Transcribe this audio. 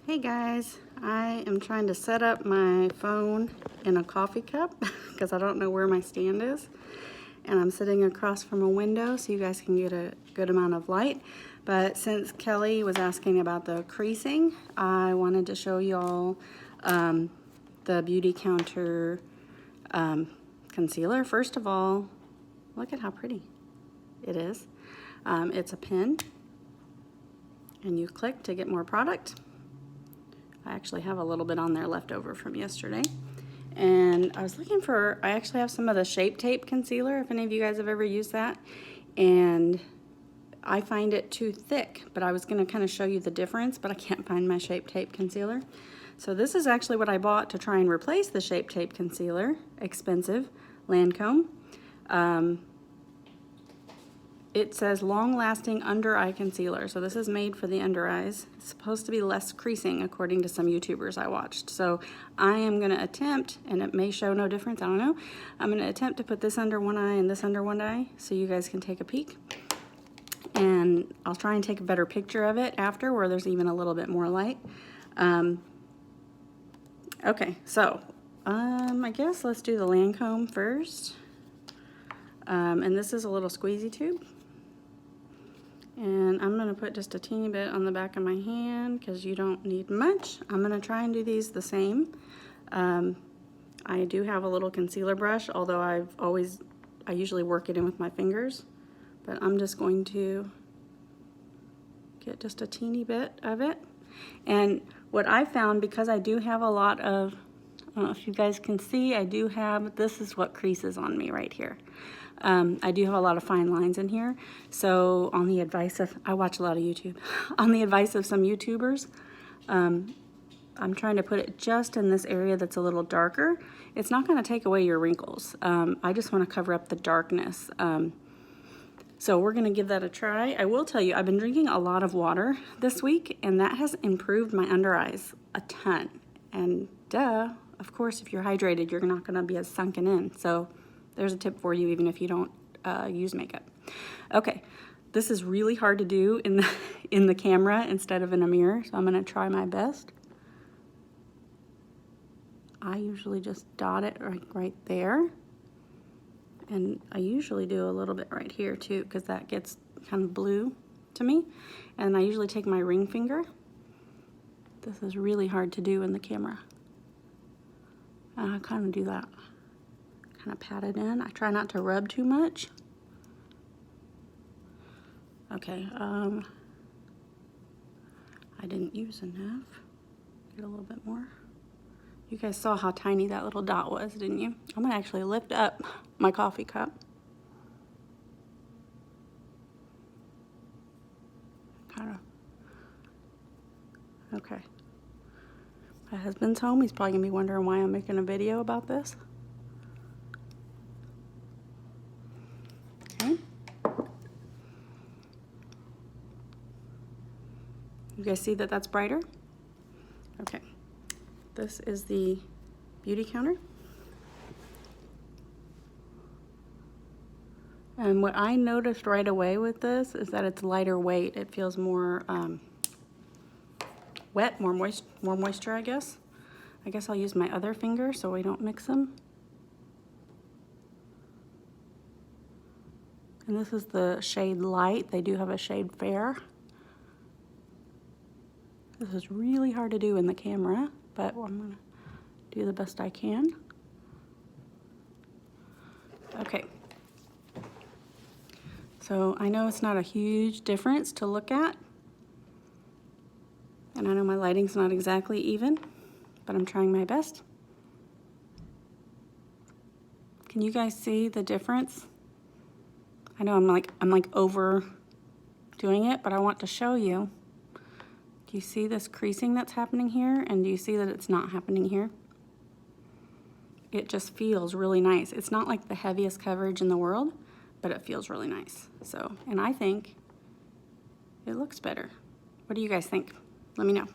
Hey guys, I am trying to set up my phone in a coffee cup because I don't know where my stand is, and I'm sitting across from a window so you guys can get a good amount of light. But since Kelly was asking about the creasing, I wanted to show y'all the Beautycounter concealer. First of all, look at how pretty it is. It's a pen, and you click to get more product. I actually have a little bit on there left over from yesterday. And I was looking for, I actually have some of the Shape Tape concealer, if any of you guys have ever used that. And I find it too thick, but I was gonna kind of show you the difference, but I can't find my Shape Tape concealer. So this is actually what I bought to try and replace the Shape Tape concealer, expensive, Lancôme. It says long-lasting under-eye concealer. So this is made for the under eyes. It's supposed to be less creasing according to some YouTubers I watched. So I am gonna attempt, and it may show no difference, I don't know. I'm gonna attempt to put this under one eye and this under one eye so you guys can take a peek. And I'll try and take a better picture of it after where there's even a little bit more light. Okay, so I guess let's do the Lancôme first. And this is a little squeezy tube. And I'm gonna put just a teeny bit on the back of my hand because you don't need much. I'm gonna try and do these the same. I do have a little concealer brush, although I usually work it in with my fingers. But I'm just going to get just a teeny bit of it. And what I found, because I do have a lot of, I don't know if you guys can see, this is what creases on me right here. I do have a lot of fine lines in here. So on the advice of, I watch a lot of YouTube, on the advice of some YouTubers, I'm trying to put it just in this area that's a little darker. It's not gonna take away your wrinkles. I just wanna cover up the darkness. So we're gonna give that a try. I will tell you, I've been drinking a lot of water this week, and that has improved my under eyes a ton. And duh, of course, if you're hydrated, you're not gonna be as sunken in. So there's a tip for you, even if you don't use makeup. Okay, this is really hard to do in the camera instead of in a mirror, so I'm gonna try my best. I usually just dot it right there. And I usually do a little bit right here too, because that gets kind of blue to me. And I usually take my ring finger. This is really hard to do in the camera. And I kind of do that. Kind of pat it in. I try not to rub too much. Okay, I didn't use enough. Get a little bit more. You guys saw how tiny that little dot was, didn't you? I'm gonna actually lift up my coffee cup. Kind of. Okay. My husband's home. He's probably gonna be wondering why I'm making a video about this. Okay. You guys see that that's brighter? Okay. This is the Beautycounter. And what I noticed right away with this is that it's lighter weight. It feels more wet, more moisture, I guess. I guess I'll use my other finger so we don't mix them. And this is the shade Light. They do have a shade Fair. This is really hard to do in the camera, but I'm gonna do the best I can. Okay. So I know it's not a huge difference to look at. And I know my lighting's not exactly even, but I'm trying my best. Can you guys see the difference? I know I'm like overdoing it, but I want to show you. Do you see this creasing that's happening here? And do you see that it's not happening here? It just feels really nice. It's not like the heaviest coverage in the world, but it feels really nice. So, and I think it looks better. What do you guys think? Let me know.